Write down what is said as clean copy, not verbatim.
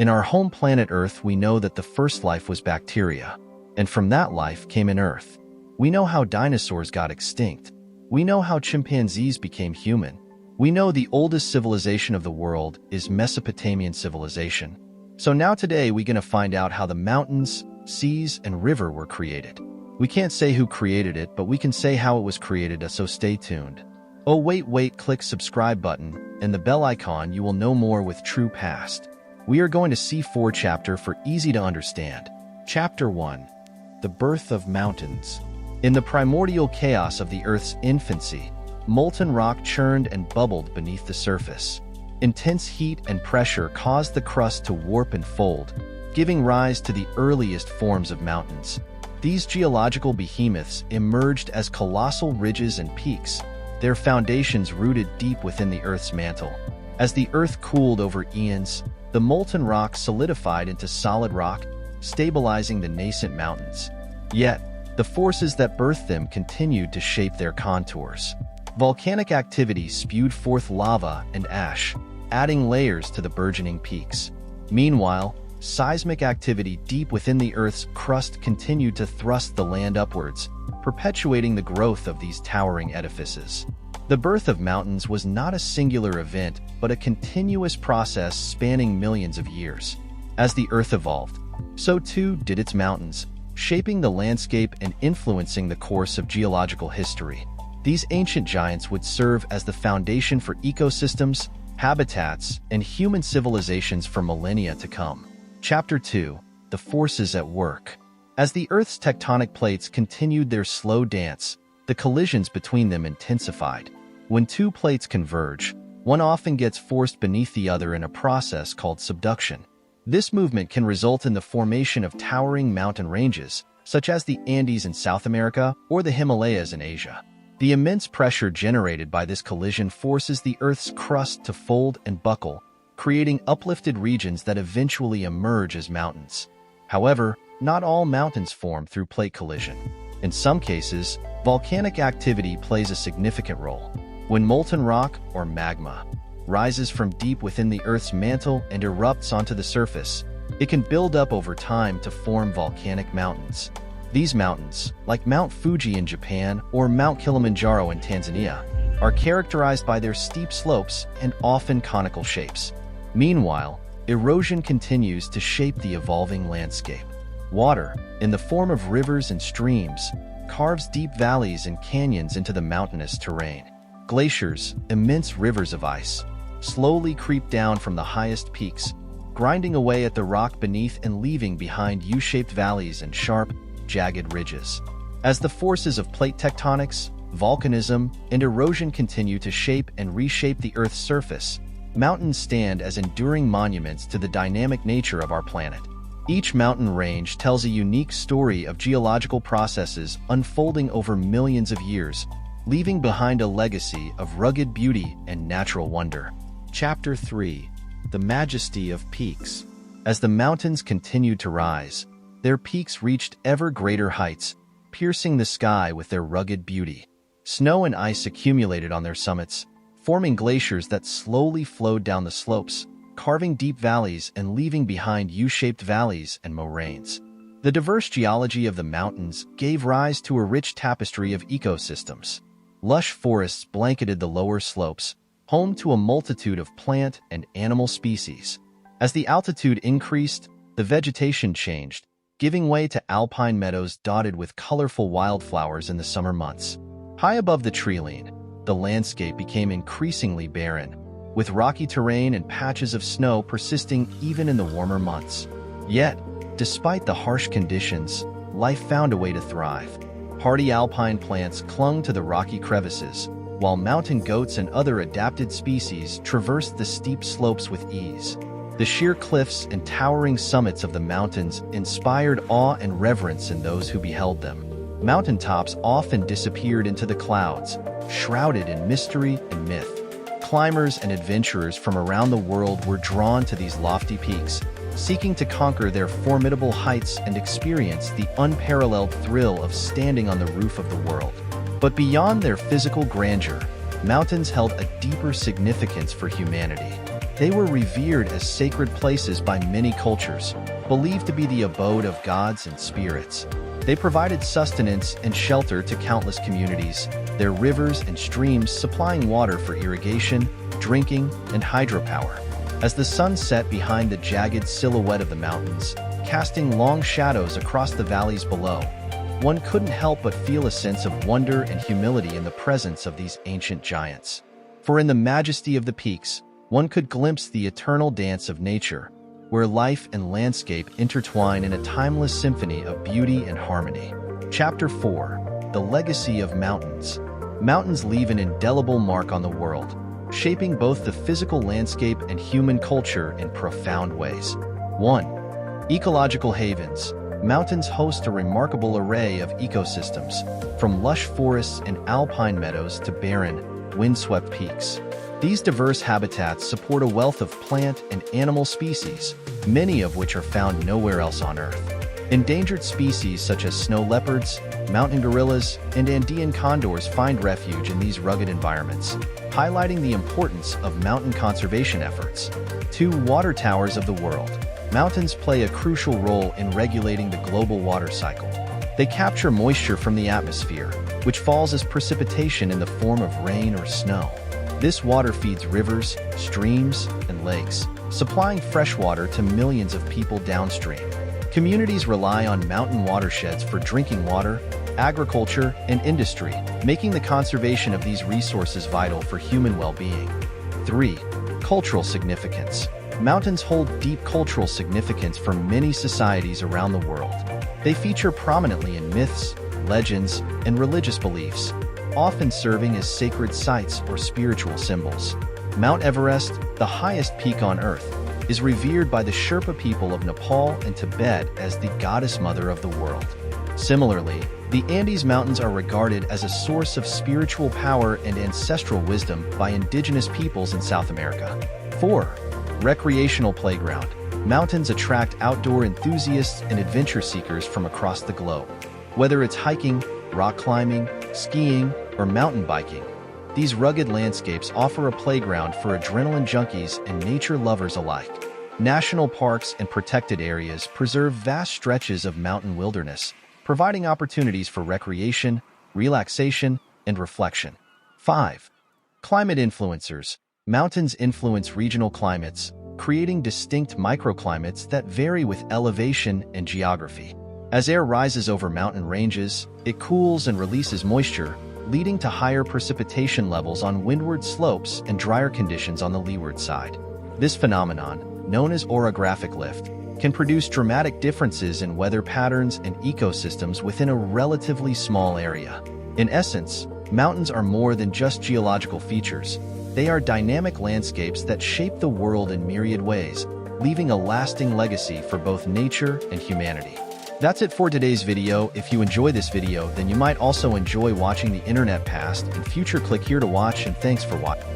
In our home planet Earth, we know that the first life was bacteria, and from that life came an Earth. We know how dinosaurs got extinct. We know how chimpanzees became human. We know the oldest civilization of the world is Mesopotamian civilization. So now today we're going to find out how the mountains, seas, and river were created. We can't say who created it, but we can say how it was created, so stay tuned. Oh wait, click subscribe button and the bell icon, you will know more with True Past. We are going to see 4 chapters for easy to understand. Chapter 1. The Birth of Mountains. In the primordial chaos of the Earth's infancy, molten rock churned and bubbled beneath the surface. Intense heat and pressure caused the crust to warp and fold, giving rise to the earliest forms of mountains. These geological behemoths emerged as colossal ridges and peaks, their foundations rooted deep within the Earth's mantle. As the Earth cooled over eons, the molten rock solidified into solid rock, stabilizing the nascent mountains. Yet, the forces that birthed them continued to shape their contours. Volcanic activity spewed forth lava and ash, adding layers to the burgeoning peaks. Meanwhile, seismic activity deep within the Earth's crust continued to thrust the land upwards, perpetuating the growth of these towering edifices. The birth of mountains was not a singular event, but a continuous process spanning millions of years. As the Earth evolved, so too did its mountains, shaping the landscape and influencing the course of geological history. These ancient giants would serve as the foundation for ecosystems, habitats, and human civilizations for millennia to come. Chapter 2. The Forces at Work. As the Earth's tectonic plates continued their slow dance, the collisions between them intensified. When 2 plates converge, one often gets forced beneath the other in a process called subduction. This movement can result in the formation of towering mountain ranges, such as the Andes in South America or the Himalayas in Asia. The immense pressure generated by this collision forces the Earth's crust to fold and buckle, creating uplifted regions that eventually emerge as mountains. However, not all mountains form through plate collision. In some cases, volcanic activity plays a significant role. When molten rock, or magma, rises from deep within the Earth's mantle and erupts onto the surface, it can build up over time to form volcanic mountains. These mountains, like Mount Fuji in Japan or Mount Kilimanjaro in Tanzania, are characterized by their steep slopes and often conical shapes. Meanwhile, erosion continues to shape the evolving landscape. Water, in the form of rivers and streams, carves deep valleys and canyons into the mountainous terrain. Glaciers, immense rivers of ice, slowly creep down from the highest peaks, grinding away at the rock beneath and leaving behind U-shaped valleys and sharp, jagged ridges. As the forces of plate tectonics, volcanism, and erosion continue to shape and reshape the Earth's surface, mountains stand as enduring monuments to the dynamic nature of our planet. Each mountain range tells a unique story of geological processes unfolding over millions of years, leaving behind a legacy of rugged beauty and natural wonder. Chapter 3. The Majesty of Peaks. As the mountains continued to rise, their peaks reached ever greater heights, piercing the sky with their rugged beauty. Snow and ice accumulated on their summits, forming glaciers that slowly flowed down the slopes, carving deep valleys and leaving behind U-shaped valleys and moraines. The diverse geology of the mountains gave rise to a rich tapestry of ecosystems. Lush forests blanketed the lower slopes, home to a multitude of plant and animal species. As the altitude increased, the vegetation changed, giving way to alpine meadows dotted with colorful wildflowers in the summer months. High above the treeline, the landscape became increasingly barren, with rocky terrain and patches of snow persisting even in the warmer months. Yet, despite the harsh conditions, life found a way to thrive. Hardy alpine plants clung to the rocky crevices, while mountain goats and other adapted species traversed the steep slopes with ease. The sheer cliffs and towering summits of the mountains inspired awe and reverence in those who beheld them. Mountaintops often disappeared into the clouds, shrouded in mystery and myth. Climbers and adventurers from around the world were drawn to these lofty peaks, seeking to conquer their formidable heights and experience the unparalleled thrill of standing on the roof of the world. But beyond their physical grandeur, mountains held a deeper significance for humanity. They were revered as sacred places by many cultures, believed to be the abode of gods and spirits. They provided sustenance and shelter to countless communities, their rivers and streams supplying water for irrigation, drinking, and hydropower. As the sun set behind the jagged silhouette of the mountains, casting long shadows across the valleys below, one couldn't help but feel a sense of wonder and humility in the presence of these ancient giants. For in the majesty of the peaks, one could glimpse the eternal dance of nature, where life and landscape intertwine in a timeless symphony of beauty and harmony. Chapter 4. The Legacy of Mountains. Mountains leave an indelible mark on the world, shaping both the physical landscape and human culture in profound ways. 1. Ecological havens. Mountains host a remarkable array of ecosystems, from lush forests and alpine meadows to barren, windswept peaks. These diverse habitats support a wealth of plant and animal species, many of which are found nowhere else on Earth. Endangered species such as snow leopards, mountain gorillas, and Andean condors find refuge in these rugged environments, highlighting the importance of mountain conservation efforts. 2. Water towers of the world. Mountains play a crucial role in regulating the global water cycle. They capture moisture from the atmosphere, which falls as precipitation in the form of rain or snow. This water feeds rivers, streams, and lakes, supplying fresh water to millions of people downstream. Communities rely on mountain watersheds for drinking water, agriculture, and industry, making the conservation of these resources vital for human well-being. 3. Cultural significance. Mountains hold deep cultural significance for many societies around the world. They feature prominently in myths, legends, and religious beliefs, often serving as sacred sites or spiritual symbols. Mount Everest, the highest peak on Earth, is revered by the Sherpa people of Nepal and Tibet as the goddess mother of the world. Similarly, the Andes Mountains are regarded as a source of spiritual power and ancestral wisdom by indigenous peoples in South America. 4. Recreational playground. Mountains attract outdoor enthusiasts and adventure seekers from across the globe. Whether it's hiking, rock climbing, skiing, or mountain biking, these rugged landscapes offer a playground for adrenaline junkies and nature lovers alike. National parks and protected areas preserve vast stretches of mountain wilderness, providing opportunities for recreation, relaxation, and reflection. 5. Climate influencers. Mountains influence regional climates, creating distinct microclimates that vary with elevation and geography. As air rises over mountain ranges, it cools and releases moisture, leading to higher precipitation levels on windward slopes and drier conditions on the leeward side. This phenomenon, known as orographic lift, can produce dramatic differences in weather patterns and ecosystems within a relatively small area. In essence, mountains are more than just geological features. They are dynamic landscapes that shape the world in myriad ways, leaving a lasting legacy for both nature and humanity. That's it for today's video. If you enjoy this video, then you might also enjoy watching the internet past and future. Click here to watch, and thanks for watching.